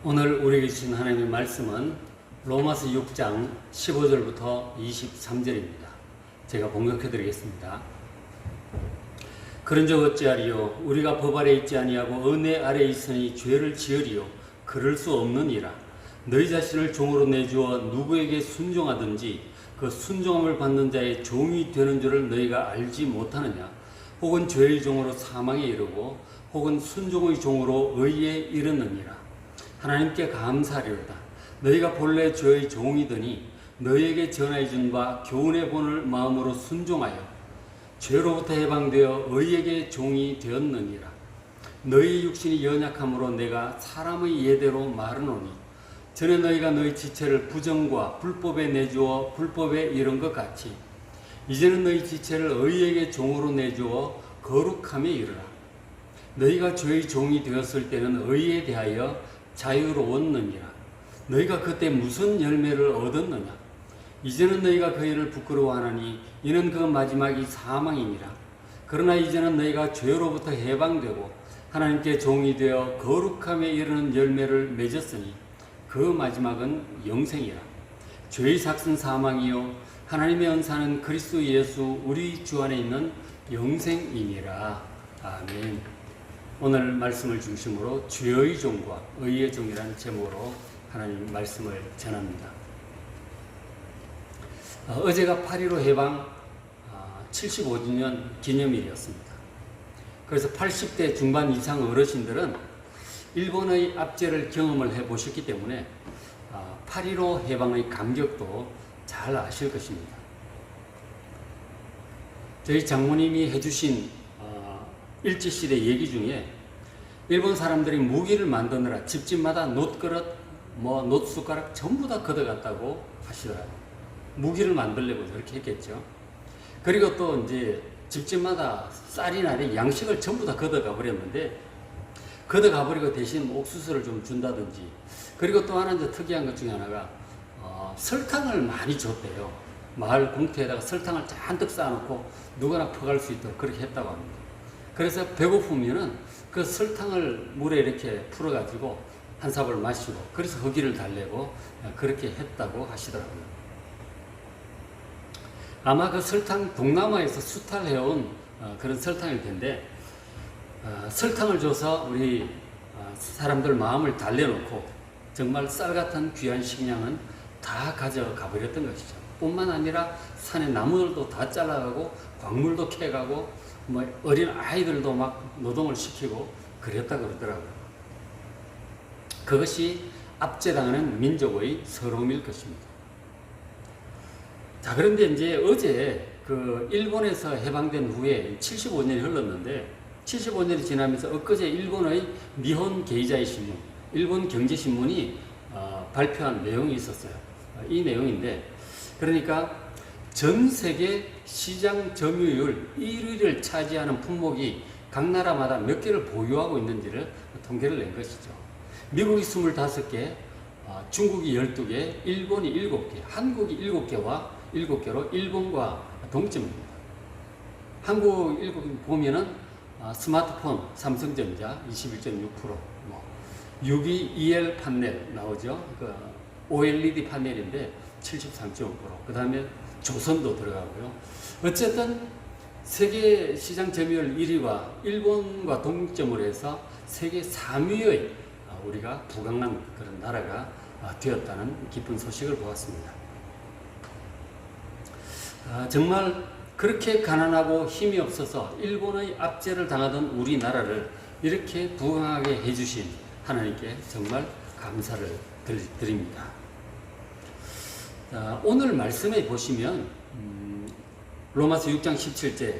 오늘 우리에게 주신 하나님의 말씀은 로마서 6장 15절부터 23절입니다. 제가 봉독해 드리겠습니다. 그런즉 어찌하리요? 우리가 법 아래 있지 아니하고 은혜 아래 있으니 죄를 지으리요? 그럴 수 없느니라. 너희 자신을 종으로 내주어 누구에게 순종하든지 그 순종함을 받는 자의 종이 되는 줄을 너희가 알지 못하느냐? 혹은 죄의 종으로 사망에 이르고 혹은 순종의 종으로 의에 이르느니라. 하나님께 감사하리로다. 너희가 본래 죄의 종이더니 너희에게 전하여 준 바 교훈의 본을 마음으로 순종하여 죄로부터 해방되어 의에게 종이 되었느니라. 너희 육신이 연약함으로 내가 사람의 예대로 말하노니 전에 너희가 너희 지체를 부정과 불법에 내주어 불법에 이른 것 같이 이제는 너희 지체를 의에게 종으로 내주어 거룩함에 이르라. 너희가 죄의 종이 되었을 때는 의에 대하여 자유로웠느니라. 너희가 그때 무슨 열매를 얻었느냐? 이제는 너희가 그 일을 부끄러워하나니 이는 그 마지막이 사망이니라. 그러나 이제는 너희가 죄로부터 해방되고 하나님께 종이 되어 거룩함에 이르는 열매를 맺었으니 그 마지막은 영생이라. 죄의 삭은 사망이요 하나님의 은사는 그리스도 예수 우리 주 안에 있는 영생이니라. 아멘. 오늘 말씀을 중심으로 죄의 종과 의의 종이라는 제목으로 하나님 말씀을 전합니다. 어제가 8.15 해방 75주년 기념일이었습니다. 그래서 80대 중반 이상 어르신들은 일본의 압제를 경험을 해보셨기 때문에 8.15 해방의 감격도 잘 아실 것입니다. 저희 장모님이 해주신 일제시대 얘기 중에 일본 사람들이 무기를 만드느라 집집마다 놋그릇, 놋숟가락 전부 다 걷어갔다고 하시더라고요. 무기를 만들려고 그렇게 했겠죠. 그리고 또 이제 집집마다 쌀이나 양식을 전부 다 걷어가 버렸는데 걷어가 버리고 대신 옥수수를 좀 준다든지 그리고 또 하나 이제 특이한 것 중에 하나가 설탕을 많이 줬대요. 마을 공터에다가 설탕을 잔뜩 쌓아놓고 누구나 퍼갈 수 있도록 그렇게 했다고 합니다. 그래서 배고프면은 그 설탕을 물에 이렇게 풀어가지고 한 사발 마시고 그래서 허기를 달래고 그렇게 했다고 하시더라고요. 아마 그 설탕 동남아에서 수탈해온 그런 설탕일 텐데 설탕을 줘서 우리 사람들 마음을 달래놓고 정말 쌀 같은 귀한 식량은 다 가져가 버렸던 것이죠. 뿐만 아니라 산에 나무들도 다 잘라가고 광물도 캐가고 어린 아이들도 막 노동을 시키고 그랬다 그러더라고요. 그것이 압제당하는 민족의 서러움일 것입니다. 자, 그런데 이제 어제 그 일본에서 해방된 후에 75년이 흘렀는데 75년이 지나면서 엊그제 일본의 니혼 게이자이 신문, 일본 경제신문이 발표한 내용이 있었어요. 이 내용인데 그러니까 전 세계 시장 점유율 1위를 차지하는 품목이 각 나라마다 몇 개를 보유하고 있는지를 통계를 낸 것이죠. 미국이 25개, 중국이 12개, 일본이 7개, 한국이 7개로 일본과 동점입니다. 한국 7개 보면은 스마트폰 삼성전자 21.6%, 6.2EL 판넬 나오죠. 그 OLED 판넬인데 73.5%, 그 다음에 조선도 들어가고요. 어쨌든 세계 시장 점유율 1위와 일본과 동점을 해서 세계 3위의 우리가 부강한 그런 나라가 되었다는 기쁜 소식을 보았습니다. 정말 그렇게 가난하고 힘이 없어서 일본의 압제를 당하던 우리나라를 이렇게 부강하게 해주신 하나님께 정말 감사를 드립니다. 오늘 말씀에 보시면 로마서 6장 17절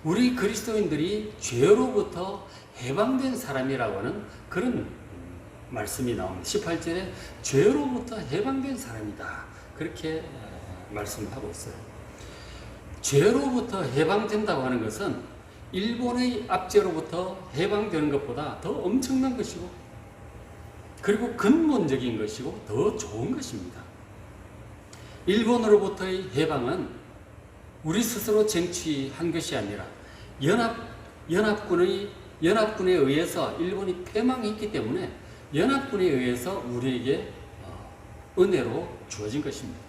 우리 그리스도인들이 죄로부터 해방된 사람이라고 하는 그런 말씀이 나옵니다. 18절에 죄로부터 해방된 사람이다 그렇게 말씀하고 있어요. 죄로부터 해방된다고 하는 것은 일본의 압제로부터 해방되는 것보다 더 엄청난 것이고 그리고 근본적인 것이고 더 좋은 것입니다. 일본으로부터의 해방은 우리 스스로 쟁취한 것이 아니라 연합군에 의해서 일본이 패망했기 때문에 연합군에 의해서 우리에게 은혜로 주어진 것입니다.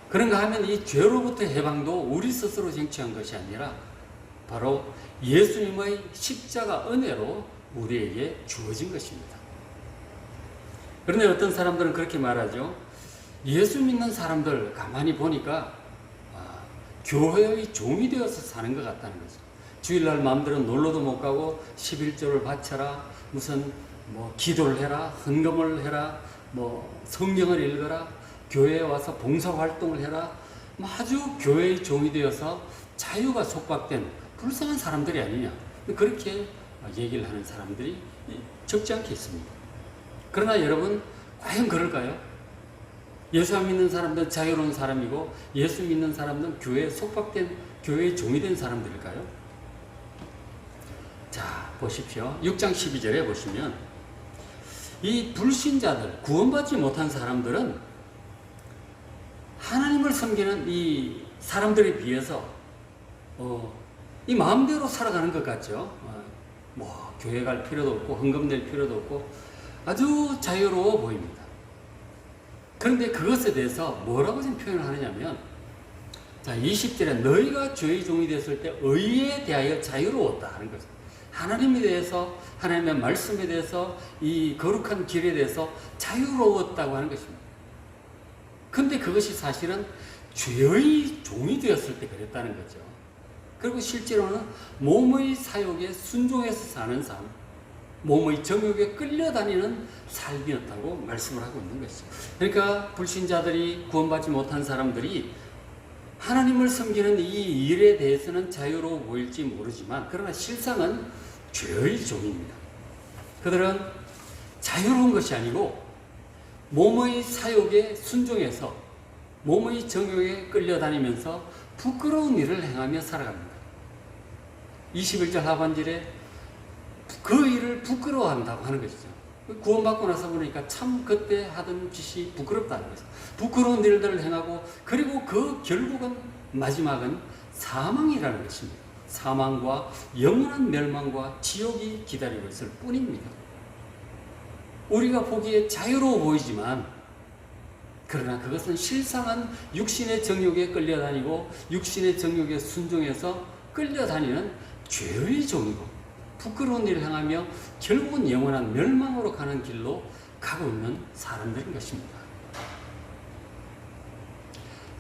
그런가 하면 이 죄로부터 해방도 우리 스스로 쟁취한 것이 아니라 바로 예수님의 십자가 은혜로 우리에게 주어진 것입니다. 그런데 어떤 사람들은 그렇게 말하죠. 예수 믿는 사람들 가만히 보니까 교회의 종이 되어서 사는 것 같다는 거죠. 주일날 마음대로 놀러도 못 가고 11조를 바쳐라, 무슨 기도를 해라, 헌금을 해라, 성경을 읽어라, 교회에 와서 봉사활동을 해라, 아주 교회의 종이 되어서 자유가 속박된 불쌍한 사람들이 아니냐, 그렇게 얘기를 하는 사람들이 적지 않게 있습니다. 그러나 여러분, 과연 그럴까요? 예수 안 믿는 사람들은 자유로운 사람이고 예수 믿는 사람들은 교회에 속박된, 교회의 종이 된 사람들일까요? 자, 보십시오. 6장 12절에 보시면 이 불신자들, 구원받지 못한 사람들은 하나님을 섬기는 이 사람들에 비해서 이 마음대로 살아가는 것 같죠. 교회 갈 필요도 없고 헌금 낼 필요도 없고 아주 자유로워 보입니다. 그런데 그것에 대해서 뭐라고 지금 표현을 하느냐면, 자, 20절에 너희가 죄의 종이 됐을 때 의에 대하여 자유로웠다 하는 거죠. 하나님에 대해서, 하나님의 말씀에 대해서, 이 거룩한 길에 대해서 자유로웠다고 하는 것입니다. 근데 그것이 사실은 죄의 종이 되었을 때 그랬다는 거죠. 그리고 실제로는 몸의 사욕에 순종해서 사는 삶, 몸의 정욕에 끌려다니는 삶이었다고 말씀을 하고 있는 것이죠. 그러니까 불신자들이, 구원받지 못한 사람들이 하나님을 섬기는 이 일에 대해서는 자유로워 보일지 모르지만, 그러나 실상은 죄의 종입니다. 그들은 자유로운 것이 아니고 몸의 사욕에 순종해서 몸의 정욕에 끌려다니면서 부끄러운 일을 행하며 살아갑니다. 21절 하반절에 그 일을 부끄러워한다고 하는 것이죠. 구원받고 나서 보니까 참 그때 하던 짓이 부끄럽다는 거죠. 부끄러운 일들을 행하고, 그리고 그 결국은, 마지막은 사망이라는 것입니다. 사망과 영원한 멸망과 지옥이 기다리고 있을 뿐입니다. 우리가 보기에 자유로워 보이지만, 그러나 그것은 실상은 육신의 정욕에 끌려다니고 육신의 정욕에 순종해서 끌려다니는 죄의 종이고, 부끄러운 일을 행하며 결국은 영원한 멸망으로 가는 길로 가고 있는 사람들인 것입니다.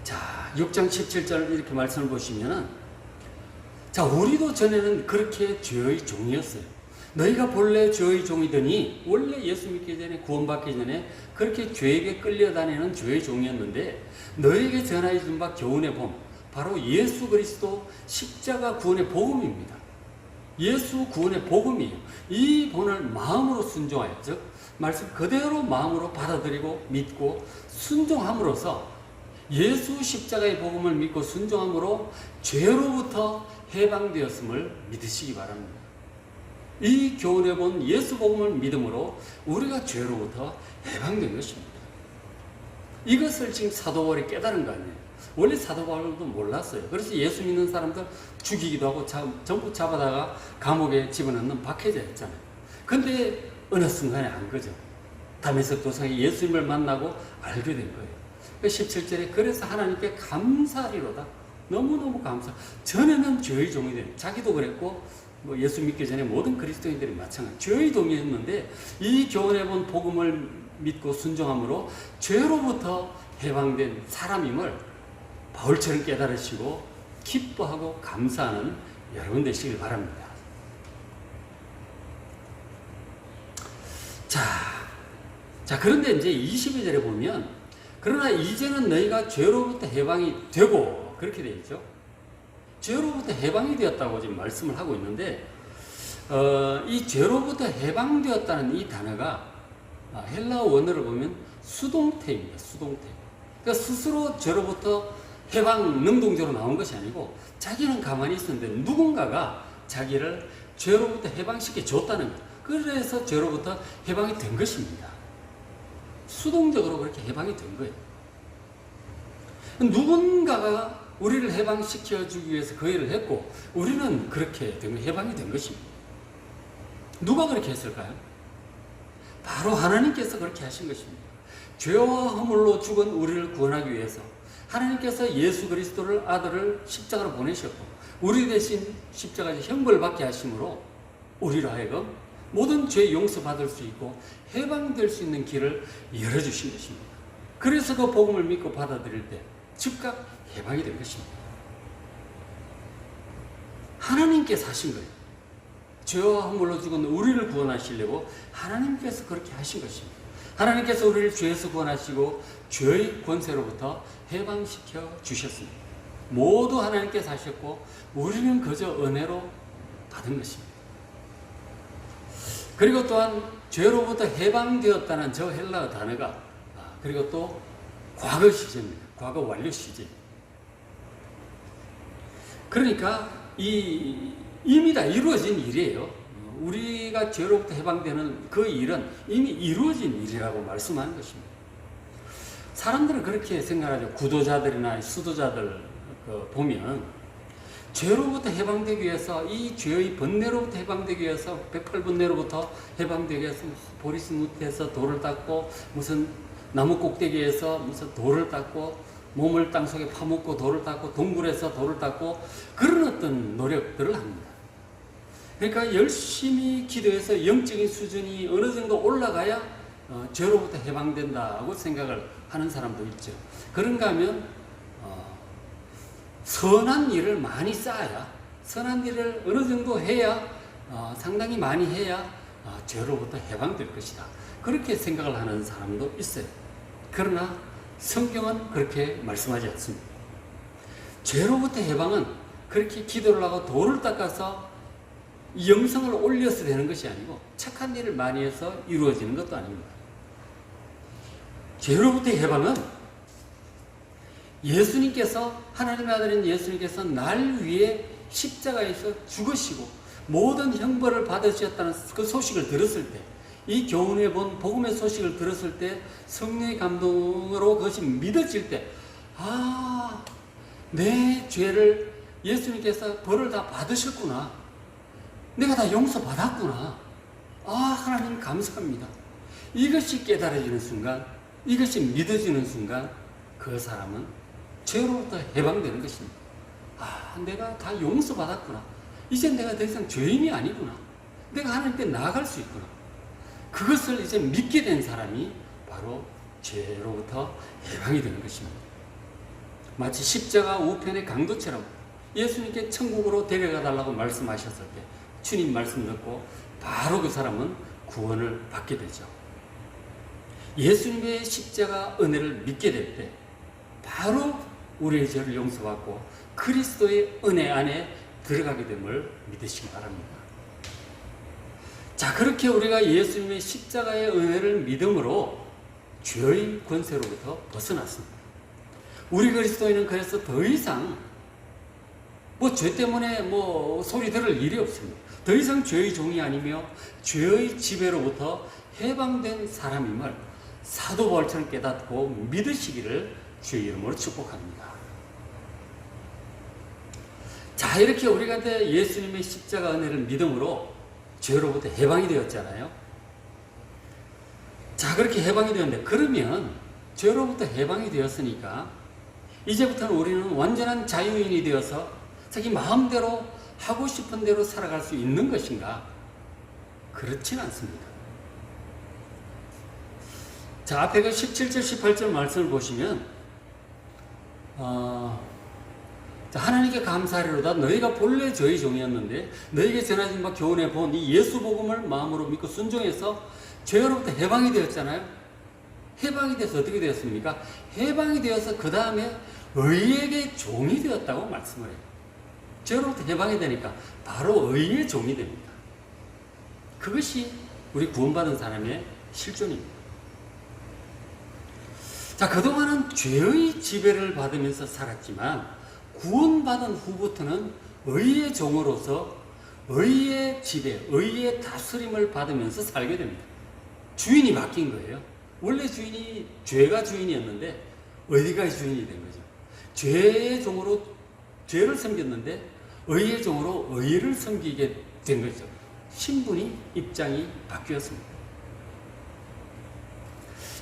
자, 6장 17절 이렇게 말씀을 보시면은, 자, 우리도 전에는 그렇게 죄의 종이었어요. 너희가 본래 죄의 종이더니, 원래 예수 믿기 전에, 구원받기 전에 그렇게 죄에게 끌려다니는 죄의 종이었는데, 너희에게 전하여 준 바 교훈의 복, 바로 예수 그리스도 십자가 구원의 복음입니다. 예수 구원의 복음이에요. 이 본을 마음으로 순종하여, 즉 말씀 그대로 마음으로 받아들이고 믿고 순종함으로써, 예수 십자가의 복음을 믿고 순종함으로 죄로부터 해방되었음을 믿으시기 바랍니다. 이 교훈에 본 예수 복음을 믿음으로 우리가 죄로부터 해방된 것입니다. 이것을 지금 사도 바울이 깨달은 거 아니에요. 원래 사도 바울도 몰랐어요. 그래서 예수 믿는 사람들 죽이기도 하고 전부 잡아다가 감옥에 집어넣는 박해자였잖아요. 근데 어느 순간에 안 거죠. 다메섹 도상에 예수님을 만나고 알게 된 거예요. 17절에 그래서 하나님께 감사하리로다. 너무너무 감사. 전에는 죄의 종이 된, 자기도 그랬고 예수 믿기 전에 모든 그리스도인들이 마찬가지 죄의 종이었는데, 이 교훈에 본 복음을 믿고 순종함으로 죄로부터 해방된 사람임을 바울처럼 깨달으시고 기뻐하고 감사하는 여러분 되시길 바랍니다. 자, 그런데 이제 22절에 보면, 그러나 이제는 너희가 죄로부터 해방이 되고, 그렇게 되어 있죠. 죄로부터 해방이 되었다고 지금 말씀을 하고 있는데, 이 죄로부터 해방되었다는 이 단어가 헬라어 원어를 보면 수동태입니다. 수동태. 그러니까 스스로 죄로부터 해방 능동적으로 나온 것이 아니고, 자기는 가만히 있었는데 누군가가 자기를 죄로부터 해방시켜 줬다는 것. 그래서 죄로부터 해방이 된 것입니다. 수동적으로 그렇게 해방이 된 거예요. 누군가가 우리를 해방시켜 주기 위해서 그 일을 했고, 우리는 그렇게 해방이 된 것입니다. 누가 그렇게 했을까요? 바로 하나님께서 그렇게 하신 것입니다. 죄와 허물로 죽은 우리를 구원하기 위해서 하나님께서 예수 그리스도를 아들을 십자가로 보내셨고 우리 대신 십자가에서 형벌을 받게 하심으로 우리로 하여금 모든 죄 용서받을 수 있고 해방될 수 있는 길을 열어주신 것입니다. 그래서 그 복음을 믿고 받아들일 때 즉각 해방이 된 것입니다. 하나님께서 하신 거예요. 죄와 허물로 죽은 우리를 구원하시려고 하나님께서 그렇게 하신 것입니다. 하나님께서 우리를 죄에서 구원하시고 죄의 권세로부터 해방시켜 주셨습니다. 모두 하나님께서 하셨고 우리는 그저 은혜로 받은 것입니다. 그리고 또한 죄로부터 해방되었다는 저 헬라어 단어가 그리고 또 과거 시제입니다. 과거 완료 시제. 그러니까 이미 다 이루어진 일이에요. 우리가 죄로부터 해방되는 그 일은 이미 이루어진 일이라고 말씀하는 것입니다. 사람들은 그렇게 생각하죠. 구도자들이나 수도자들 보면 죄로부터 해방되기 위해서 이 죄의 번뇌로부터 해방되기 위해서 108번뇌로부터 해방되기 위해서 보리스무트에서 돌을 닦고 무슨 나무 꼭대기에서 무슨 돌을 닦고 몸을 땅속에 파묻고 돌을 닦고 동굴에서 돌을 닦고 그런 어떤 노력들을 합니다. 그러니까 열심히 기도해서 영적인 수준이 어느 정도 올라가야 죄로부터 해방된다고 생각을 하는 사람도 있죠. 그런가 하면 선한 일을 많이 쌓아야 선한 일을 어느 정도 해야 상당히 많이 해야 죄로부터 해방될 것이다. 그렇게 생각을 하는 사람도 있어요. 그러나 성경은 그렇게 말씀하지 않습니다. 죄로부터 해방은 그렇게 기도를 하고 돌을 닦아서 영성을 올려서 되는 것이 아니고 착한 일을 많이 해서 이루어지는 것도 아닙니다. 죄로부터 해방은 예수님께서 하나님의 아들인 예수님께서 날 위해 십자가에서 죽으시고 모든 형벌을 받으셨다는 그 소식을 들었을 때 이 교훈에 본 복음의 소식을 들었을 때 성령의 감동으로 그것이 믿어질 때 내 죄를 예수님께서 벌을 다 받으셨구나. 내가 다 용서받았구나. 하나님 감사합니다. 이것이 깨달아지는 순간 이것이 믿어지는 순간 그 사람은 죄로부터 해방되는 것입니다. 내가 다 용서받았구나. 이제 내가 더 이상 죄인이 아니구나. 내가 하나님께 나아갈 수 있구나. 그것을 이제 믿게 된 사람이 바로 죄로부터 해방이 되는 것입니다. 마치 십자가 우편의 강도처럼 예수님께 천국으로 데려가 달라고 말씀하셨을 때 주님 말씀 듣고 바로 그 사람은 구원을 받게 되죠. 예수님의 십자가 은혜를 믿게 될 때 바로 우리의 죄를 용서받고 그리스도의 은혜 안에 들어가게 됨을 믿으시기 바랍니다. 자, 그렇게 우리가 예수님의 십자가의 은혜를 믿음으로 죄의 권세로부터 벗어났습니다. 우리 그리스도인은 그래서 더 이상 죄 때문에 소리 들을 일이 없습니다. 더 이상 죄의 종이 아니며 죄의 지배로부터 해방된 사람임을 사도 바울처럼 깨닫고 믿으시기를 주의 이름으로 축복합니다. 자, 이렇게 우리가 예수님의 십자가 은혜를 믿음으로 죄로부터 해방이 되었잖아요. 자, 그렇게 해방이 되었는데 그러면 죄로부터 해방이 되었으니까 이제부터는 우리는 완전한 자유인이 되어서 자기 마음대로 하고 싶은 대로 살아갈 수 있는 것인가? 그렇지는 않습니다. 자, 앞에 그 17절 18절 말씀을 보시면 하나님께 감사하리로다. 너희가 본래 저희 종이었는데 너희에게 전하신 바 교훈에 본 이 예수 복음을 마음으로 믿고 순종해서 죄로부터 해방이 되었잖아요. 해방이 돼서 어떻게 되었습니까? 해방이 되어서 그 다음에 의에게 종이 되었다고 말씀을 해요. 죄로부터 해방이 되니까 바로 의의 종이 됩니다. 그것이 우리 구원받은 사람의 실존입니다. 자, 그동안은 죄의 지배를 받으면서 살았지만 구원받은 후부터는 의의 종으로서 의의 지배, 의의 다스림을 받으면서 살게 됩니다. 주인이 바뀐 거예요. 원래 주인이 죄가 주인이었는데 어디가 주인이 된 거죠. 죄의 종으로 죄를 섬겼는데 의의 종으로 의를 섬기게 된 거죠. 신분이 입장이 바뀌었습니다.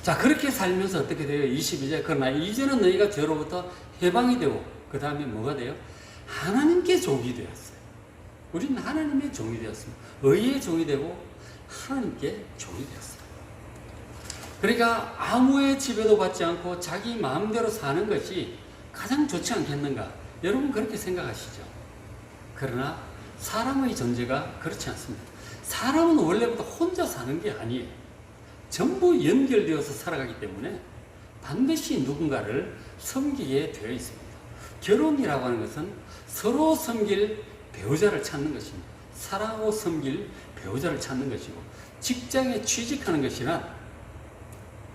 자, 그렇게 살면서 어떻게 돼요? 22절. 그러나 이제는 너희가 죄로부터 해방이 되고, 그 다음에 뭐가 돼요? 하나님께 종이 되었어요. 우리는 하나님의 종이 되었습니다. 의의 종이 되고, 하나님께 종이 되었어요. 그러니까 아무의 지배도 받지 않고 자기 마음대로 사는 것이 가장 좋지 않겠는가? 여러분 그렇게 생각하시죠? 그러나 사람의 존재가 그렇지 않습니다. 사람은 원래부터 혼자 사는 게 아니에요. 전부 연결되어서 살아가기 때문에 반드시 누군가를 섬기게 되어 있습니다. 결혼이라고 하는 것은 서로 섬길 배우자를 찾는 것입니다. 사랑하고 섬길 배우자를 찾는 것이고, 직장에 취직하는 것이란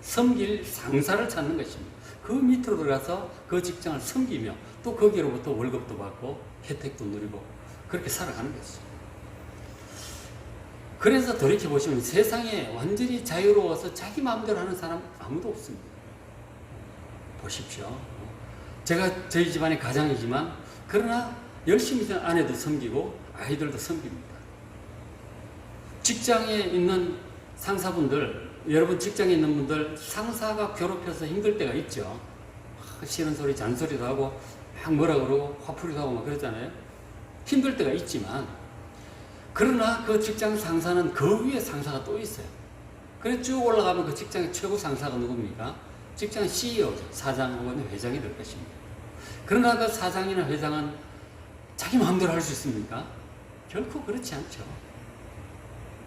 섬길 상사를 찾는 것입니다. 그 밑으로 들어가서 그 직장을 섬기며 또 거기로부터 월급도 받고 혜택도 누리고 그렇게 살아가는 것이죠. 그래서 돌이켜보시면 세상에 완전히 자유로워서 자기 마음대로 하는 사람 아무도 없습니다. 보십시오. 제가 저희 집안의 가장이지만 그러나 열심히 아내도 섬기고 아이들도 섬깁니다. 직장에 있는 상사분들, 여러분 직장에 있는 분들 상사가 괴롭혀서 힘들 때가 있죠. 싫은 소리 잔소리도 하고 막 뭐라 그러고 화풀이도 하고 막 그러잖아요. 힘들 때가 있지만 그러나 그 직장 상사는 그 위에 상사가 또 있어요. 그래서 쭉 올라가면 그 직장의 최고 상사가 누굽니까? 직장 CEO죠. 사장 혹은 회장이 될 것입니다. 그러나 그 사장이나 회장은 자기 마음대로 할 수 있습니까? 결코 그렇지 않죠.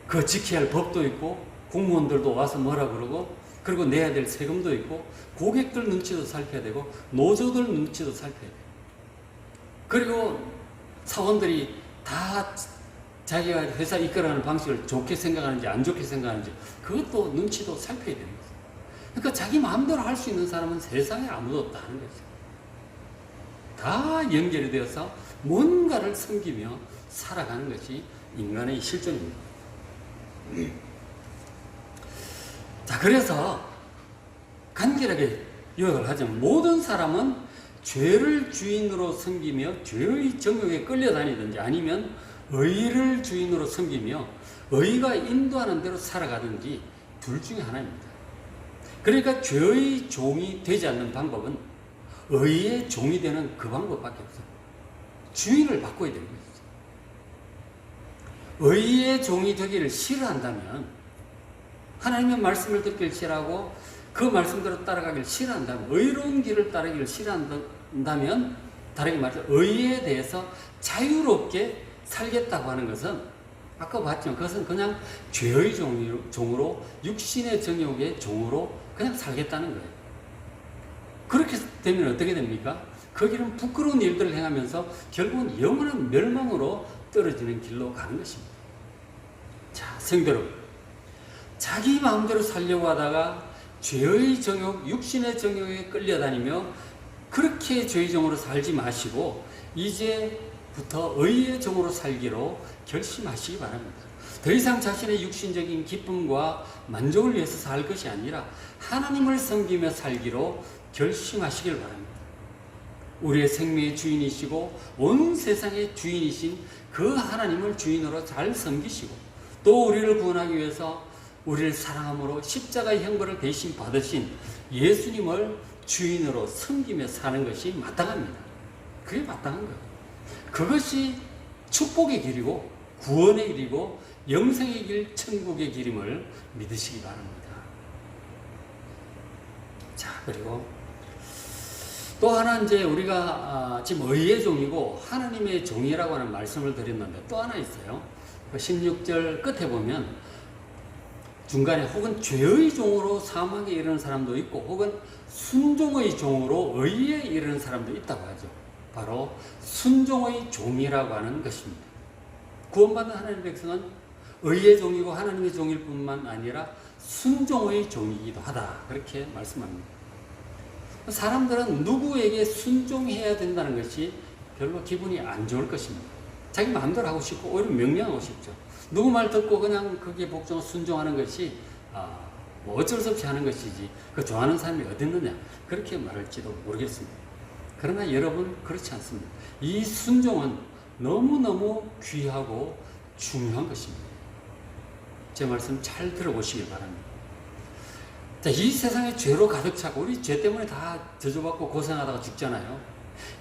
그 지켜야 할 법도 있고 공무원들도 와서 뭐라 그러고 그리고 내야 될 세금도 있고 고객들 눈치도 살펴야 되고 노조들 눈치도 살펴야 돼요. 그리고 사원들이 다 자기가 회사 이끌어가는 방식을 좋게 생각하는지 안 좋게 생각하는지 그것도 눈치도 살펴야 됩니다. 그러니까 자기 마음대로 할 수 있는 사람은 세상에 아무도 없다는 거죠. 다 연결이 되어서 뭔가를 섬기며 살아가는 것이 인간의 실존입니다. 자, 그래서 간결하게 요약을 하자면 모든 사람은 죄를 주인으로 섬기며 죄의 정욕에 끌려다니든지 아니면 의를 주인으로 섬기며 의가 인도하는 대로 살아가든지 둘 중에 하나입니다. 그러니까 죄의 종이 되지 않는 방법은 의의 종이 되는 그 방법밖에 없어요. 주인을 바꿔야 되는 거죠. 의의 종이 되기를 싫어한다면, 하나님의 말씀을 듣기를 싫어하고 그 말씀대로 따라가기를 싫어한다면, 의로운 길을 따르기를 싫어한다면, 다르게 말해서 의에 대해서 자유롭게 살겠다고 하는 것은 아까 봤지만 그것은 그냥 죄의 종으로 육신의 정욕의 종으로 그냥 살겠다는 거예요. 그렇게 되면 어떻게 됩니까? 그 길은 부끄러운 일들을 행하면서 결국은 영원한 멸망으로 떨어지는 길로 가는 것입니다. 자, 성도 여러분, 자기 마음대로 살려고 하다가 죄의 정욕, 육신의 정욕에 끌려다니며 그렇게 죄의 종으로 살지 마시고 이제부터 의의 종으로 살기로 결심하시기 바랍니다. 더 이상 자신의 육신적인 기쁨과 만족을 위해서 살 것이 아니라 하나님을 섬기며 살기로 결심하시길 바랍니다. 우리의 생명의 주인이시고 온 세상의 주인이신 그 하나님을 주인으로 잘 섬기시고 또 우리를 구원하기 위해서 우리를 사랑함으로 십자가의 형벌을 대신 받으신 예수님을 주인으로 섬기며 사는 것이 마땅합니다. 그게 마땅한 거예요. 그것이 축복의 길이고 구원의 길이고 영생의 길, 천국의 길임을 믿으시기 바랍니다. 자, 그리고 또 하나 이제 우리가 지금 의의 종이고 하나님의 종이라고 하는 말씀을 드렸는데 또 하나 있어요. 16절 끝에 보면 중간에 혹은 죄의 종으로 사망에 이르는 사람도 있고 혹은 순종의 종으로 의에 이르는 사람도 있다고 하죠. 바로 순종의 종이라고 하는 것입니다. 구원받는 하나님의 백성은 의의 종이고 하나님의 종일 뿐만 아니라 순종의 종이기도 하다. 그렇게 말씀합니다. 사람들은 누구에게 순종해야 된다는 것이 별로 기분이 안 좋을 것입니다. 자기 마음대로 하고 싶고 오히려 명령하고 싶죠. 누구 말 듣고 그냥 거기에 복종 순종하는 것이 뭐 어쩔 수 없이 하는 것이지 그 좋아하는 사람이 어디 있느냐 그렇게 말할지도 모르겠습니다. 그러나 여러분 그렇지 않습니다. 이 순종은 너무너무 귀하고 중요한 것입니다. 제 말씀 잘 들어보시기 바랍니다. 자, 이 세상에 죄로 가득 차고 우리 죄 때문에 다 저주받고 고생하다가 죽잖아요.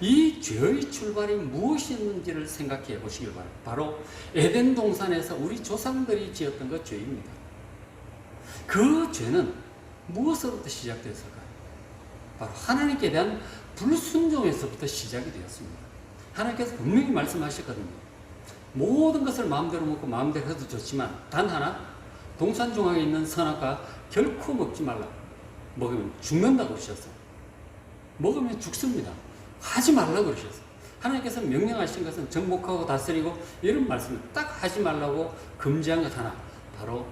이 죄의 출발이 무엇이었는지를 생각해 보시길 바랍니다. 바로 에덴 동산에서 우리 조상들이 지었던 그 죄입니다. 그 죄는 무엇으로부터 시작되었을까요? 바로 하나님께 대한 불순종에서부터 시작이 되었습니다. 하나님께서 분명히 말씀하셨거든요. 모든 것을 마음대로 먹고 마음대로 해도 좋지만 단 하나, 동산 중앙에 있는 선악과 결코 먹지 말라. 먹으면 죽는다고 그러셨어요. 먹으면 죽습니다. 하지 말라고 그러셨어요. 하나님께서 명령하신 것은 정복하고 다스리고 이런 말씀을 딱 하지 말라고 금지한 것 하나, 바로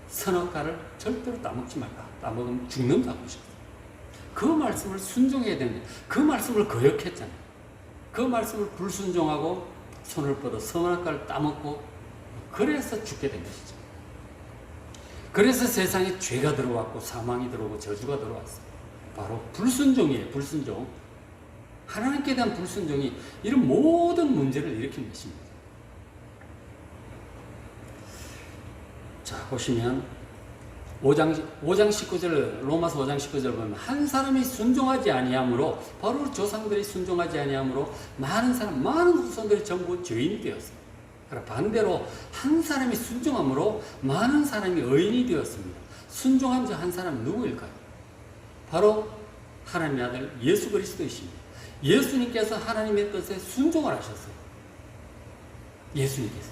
선악과를 절대로 따먹지 말라. 따먹으면 죽는다고 그러셨어요. 그 말씀을 순종해야 됩니다. 그 말씀을 거역했잖아요. 그 말씀을 불순종하고 손을 뻗어 선악과를 따먹고 그래서 죽게 된 것이죠. 그래서 세상에 죄가 들어왔고 사망이 들어오고 저주가 들어왔어요. 바로 불순종이에요. 불순종. 하나님께 대한 불순종이 이런 모든 문제를 일으킨 것입니다. 자, 보시면 5장 19절, 로마서 5장 19절 보면 한 사람이 순종하지 아니하므로, 바로 조상들이 순종하지 아니하므로 많은 후손들이 전부 죄인이 되었어요. 그러나 반대로 한 사람이 순종함으로 많은 사람이 의인이 되었습니다. 순종한 자 한 사람은 누구일까요? 바로 하나님의 아들 예수 그리스도이십니다. 예수님께서 하나님의 뜻에 순종을 하셨어요. 예수님께서.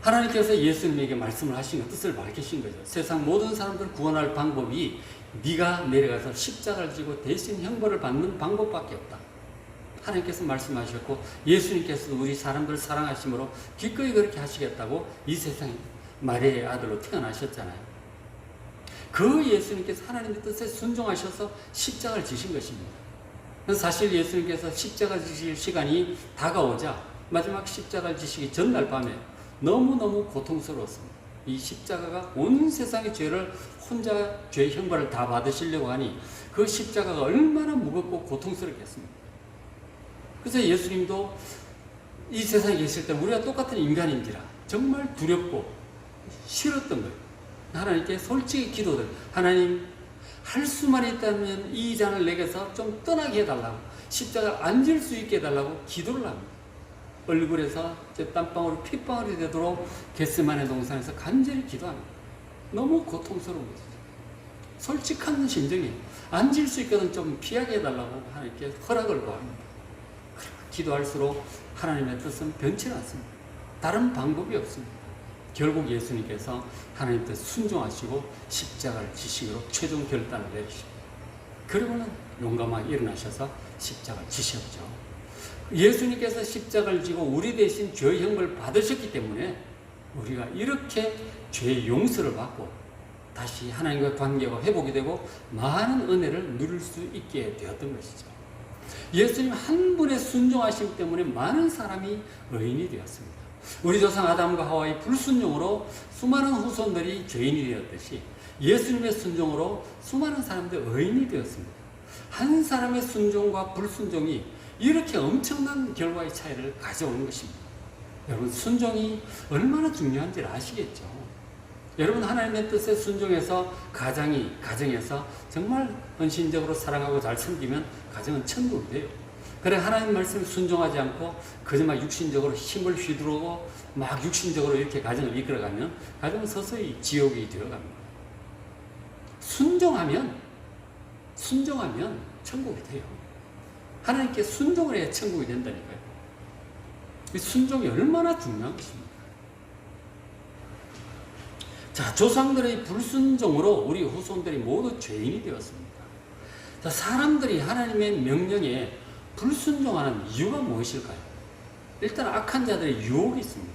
하나님께서 예수님에게 말씀을 하신 것, 뜻을 밝히신 거죠. 세상 모든 사람들을 구원할 방법이 네가 내려가서 십자가를 지고 대신 형벌을 받는 방법밖에 없다. 하나님께서 말씀하셨고 예수님께서도 우리 사람들 사랑하심으로 기꺼이 그렇게 하시겠다고 이 세상에 마리아의 아들로 태어나셨잖아요. 그 예수님께서 하나님의 뜻에 순종하셔서 십자가를 지신 것입니다. 사실 예수님께서 십자가 지실 시간이 다가오자 마지막 십자가를 지시기 전날 밤에 너무너무 고통스러웠습니다. 이 십자가가 온 세상의 죄를 혼자 죄 형벌을 다 받으시려고 하니 그 십자가가 얼마나 무겁고 고통스럽겠습니까? 그래서 예수님도 이 세상에 계실 때 우리가 똑같은 인간인지라 정말 두렵고 싫었던 거예요. 하나님께 솔직히 기도를, 하나님 할 수만 있다면 이 잔을 내게서 좀 떠나게 해달라고, 십자가를 앉을 수 있게 해달라고 기도를 합니다. 얼굴에서 땀방울이 핏방울이 되도록 겟세마네 동산에서 간절히 기도합니다. 너무 고통스러운 거죠. 솔직한 심정이에요. 앉을 수 있거든 좀 피하게 해달라고 하나님께 허락을 구합니다. 기도할수록 하나님의 뜻은 변치 않습니다. 다른 방법이 없습니다. 결국 예수님께서 하나님 뜻 순종하시고 십자가를 지시기로 최종 결단을 내리십니다. 그리고는 용감하게 일어나셔서 십자가를 지셨죠. 예수님께서 십자가를 지고 우리 대신 죄의 형벌을 받으셨기 때문에 우리가 이렇게 죄의 용서를 받고 다시 하나님과 관계가 회복이 되고 많은 은혜를 누릴 수 있게 되었던 것이죠. 예수님 한 분의 순종하심 때문에 많은 사람이 의인이 되었습니다. 우리 조상 아담과 하와의 불순종으로 수많은 후손들이 죄인이 되었듯이 예수님의 순종으로 수많은 사람들이 의인이 되었습니다. 한 사람의 순종과 불순종이 이렇게 엄청난 결과의 차이를 가져오는 것입니다. 여러분, 순종이 얼마나 중요한지를 아시겠죠? 여러분, 하나님의 뜻에 순종해서 가정에서 정말 헌신적으로 사랑하고 잘 섬기면 가정은 천국이 돼요. 그래, 하나님 말씀에 순종하지 않고 그저 막 육신적으로 힘을 휘두르고 막 육신적으로 이렇게 가정을 이끌어가면 가정은 서서히 지옥이 되어갑니다. 순종하면 천국이 돼요. 하나님께 순종을 해야 천국이 된다니까요. 이 순종이 얼마나 중요한 것입니까? 자, 조상들의 불순종으로 우리 후손들이 모두 죄인이 되었습니다. 자, 사람들이 하나님의 명령에 불순종하는 이유가 무엇일까요? 일단 악한 자들의 유혹이 있습니다.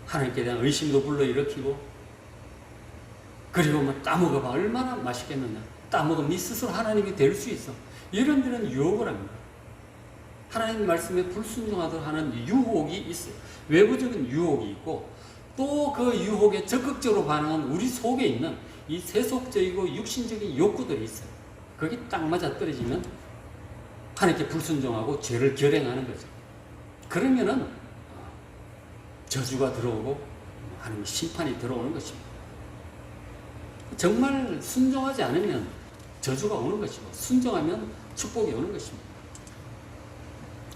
하나님께 대한 의심도 불러일으키고, 그리고 뭐 따먹어봐 얼마나 맛있겠느냐, 따먹으면 네 스스로 하나님이 될 수 있어, 이런 데는 유혹을 합니다. 하나님 말씀에 불순종하도록 하는 유혹이 있어요. 외부적인 유혹이 있고, 또 그 유혹에 적극적으로 반응한 우리 속에 있는 이 세속적이고 육신적인 욕구들이 있어요. 거기 딱 맞아 떨어지면 하나님께 불순종하고 죄를 결행하는 거죠. 그러면은 저주가 들어오고 하나님의 심판이 들어오는 것입니다. 정말 순종하지 않으면 저주가 오는 것이고 순종하면 축복이 오는 것입니다.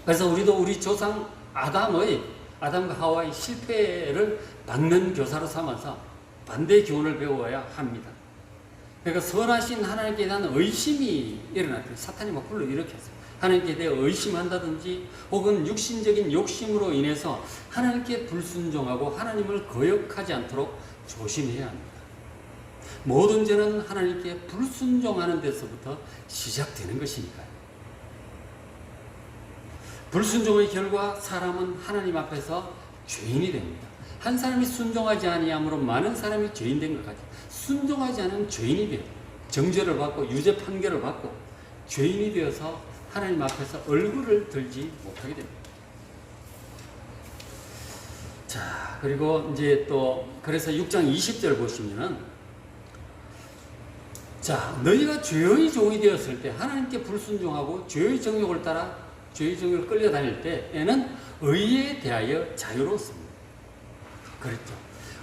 그래서 우리도 우리 조상 아담과 하와의 실패를 막는 교사로 삼아서 반대의 교훈을 배워야 합니다. 그러니까 선하신 하나님께 대한 의심이 일어날 때 사탄이 막 불러일으켰어요. 하나님께 대해 의심한다든지 혹은 육신적인 욕심으로 인해서 하나님께 불순종하고 하나님을 거역하지 않도록 조심해야 합니다. 모든 죄는 하나님께 불순종하는 데서부터 시작되는 것이니까요. 불순종의 결과 사람은 하나님 앞에서 죄인이 됩니다. 한 사람이 순종하지 아니함으로 많은 사람이 죄인 된 것 같아요. 순종하지 않으면 죄인이 돼요. 정죄를 받고 유죄 판결을 받고 죄인이 되어서 하나님 앞에서 얼굴을 들지 못하게 됩니다. 자, 그리고 이제 또 그래서 6장 20절 보시면은 자, 너희가 죄의 종이 되었을 때 하나님께 불순종하고 죄의 정욕을 따라 죄의 정욕을 끌려다닐 때에는 의에 대하여 자유로웠습니다. 그랬죠.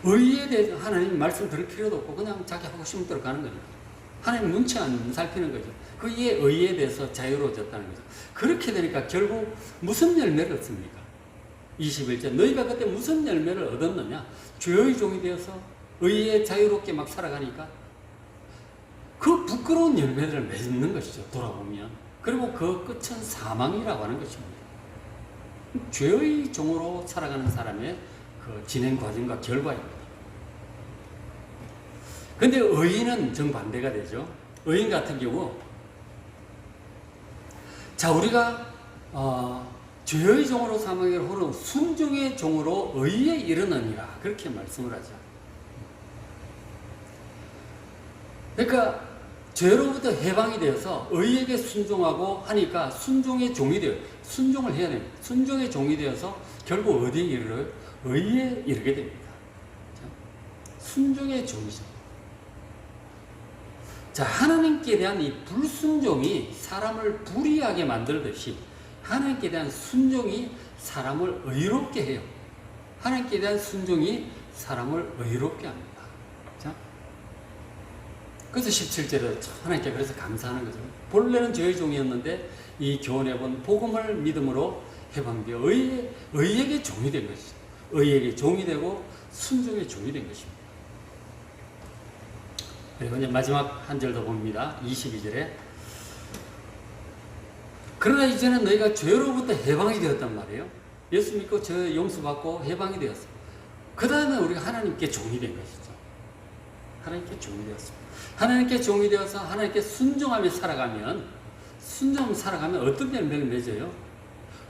의에 대해서 하나님 말씀 들을 필요도 없고 그냥 자기 하고 싶은 대로 가는 거죠. 하나님 눈치 안 살피는 거죠. 그의 의에 대해서 자유로워졌다는 거죠. 그렇게 되니까 결국 무슨 열매를 얻습니까? 21절 너희가 그때 무슨 열매를 얻었느냐? 죄의 종이 되어서 의에 자유롭게 막 살아가니까 그 부끄러운 열매들을 맺는 것이죠. 돌아보면. 그리고 그 끝은 사망이라고 하는 것입니다. 죄의 종으로 살아가는 사람의 그 진행 과정과 결과입니다. 근데 의인은 정반대가 되죠. 의인 같은 경우 자, 우리가 죄의 종으로 사망을 호르 순종의 종으로 의에 이르느니라 그렇게 말씀을 하죠. 그러니까 죄로부터 해방이 되어서 의에게 순종하고 하니까 순종의 종이 되어요. 순종을 해야 됩니다. 순종의 종이 되어서 결국 어디에 이르러요? 의에 이르게 됩니다. 순종의 종이죠. 자, 하나님께 대한 이 불순종이 사람을 불의하게 만들듯이 하나님께 대한 순종이 사람을 의롭게 해요. 하나님께 대한 순종이 사람을 의롭게 합니다. 자, 그래서 17절에 하나님께 그래서 감사하는 거죠. 본래는 죄의 종이었는데 이 교훈해 본 복음을 믿음으로 해방되어 의에게 종이 된 것이죠. 의에게 종이 되고 순종의 종이 된 것입니다. 그리고 이제 마지막 한 절 더 봅니다. 22절에 그러나 이제는 너희가 죄로부터 해방이 되었단 말이에요. 예수 믿고 죄 용서받고 해방이 되었어요. 그 다음에 우리가 하나님께 종이 된 것이죠. 하나님께 종이 되었습니다. 하나님께 종이 되어서 하나님께 순종하며 살아가면 어떤 열매를 맺어요?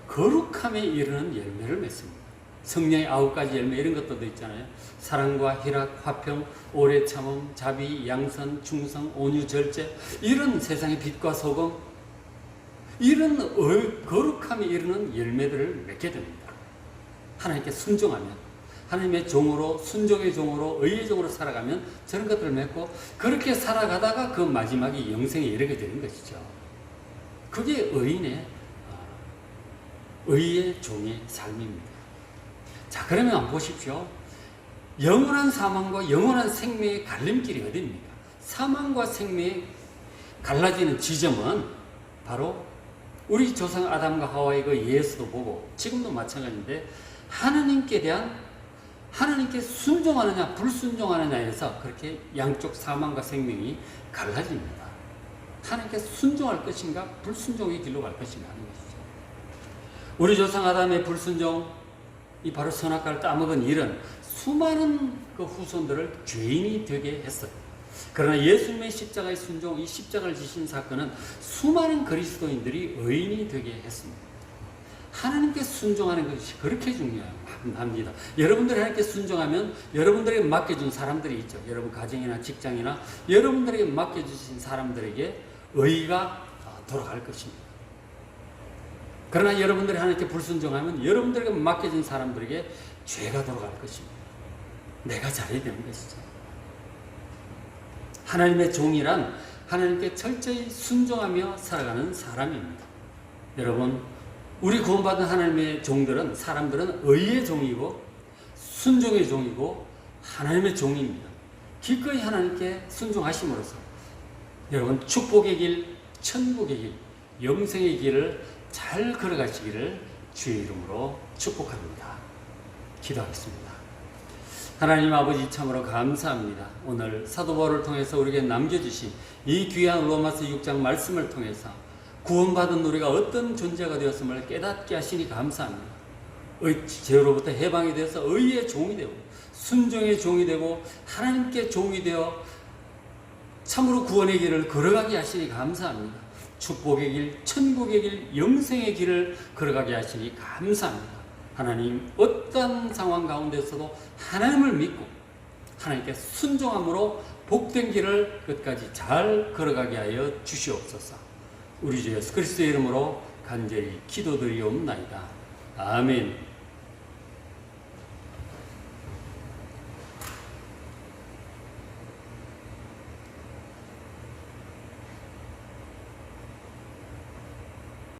거룩함에 이르는 열매를 맺습니다. 성령의 9가지 열매 이런 것도 있잖아요. 사랑과 희락, 화평, 오래 참음, 자비, 양선, 충성, 온유, 절제 이런 세상의 빛과 소금 이런 거룩함에 이르는 열매들을 맺게 됩니다. 하나님께 순종하면 하나님의 종으로 순종의 종으로 의의 종으로 살아가면 저런 것들을 맺고 그렇게 살아가다가 그 마지막이 영생에 이르게 되는 것이죠. 그게 의의 종의 삶입니다. 자, 그러면 한번 보십시오. 영원한 사망과 영원한 생명의 갈림길이 어디입니까? 사망과 생명이 갈라지는 지점은 바로 우리 조상 아담과 하와의 그 예수도 보고 지금도 마찬가지인데 하나님께 순종하느냐 불순종하느냐에서 그렇게 양쪽 사망과 생명이 갈라집니다. 하나님께 순종할 것인가 불순종의 길로 갈 것인가 하는 것이죠. 우리 조상 아담의 불순종 이 바로 선악과를 따먹은 일은 수많은 그 후손들을 죄인이 되게 했어요. 그러나 예수님의 십자가의 순종, 이 십자가를 지신 사건은 수많은 그리스도인들이 의인이 되게 했습니다. 하나님께 순종하는 것이 그렇게 중요합니다. 여러분들이 하나님께 순종하면 여러분들에게 맡겨준 사람들이 있죠. 여러분 가정이나 직장이나 여러분들에게 맡겨주신 사람들에게 의가 돌아갈 것입니다. 그러나 여러분들이 하나님께 불순종하면 여러분들에게 맡겨진 사람들에게 죄가 돌아갈 것입니다. 내가 잘해야 되는 것이죠. 하나님의 종이란 하나님께 철저히 순종하며 살아가는 사람입니다. 여러분, 우리 구원받은 하나님의 종들은 사람들은 의의 종이고 순종의 종이고 하나님의 종입니다. 기꺼이 하나님께 순종하심으로써 여러분 축복의 길, 천국의 길, 영생의 길을 잘 걸어가시기를 주의 이름으로 축복합니다. 기도하겠습니다. 하나님 아버지 참으로 감사합니다. 오늘 사도 바울을 통해서 우리에게 남겨주신 이 귀한 로마서 6장 말씀을 통해서 구원받은 우리가 어떤 존재가 되었음을 깨닫게 하시니 감사합니다. 죄로부터 해방이 되어서 의의 종이 되고 순종의 종이 되고 하나님께 종이 되어 참으로 구원의 길을 걸어가게 하시니 감사합니다. 축복의 길, 천국의 길, 영생의 길을 걸어가게 하시니 감사합니다. 하나님 어떤 상황 가운데서도 하나님을 믿고 하나님께 순종함으로 복된 길을 끝까지 잘 걸어가게 하여 주시옵소서. 우리 주 예수 그리스도의 이름으로 간절히 기도드리옵나이다. 아멘.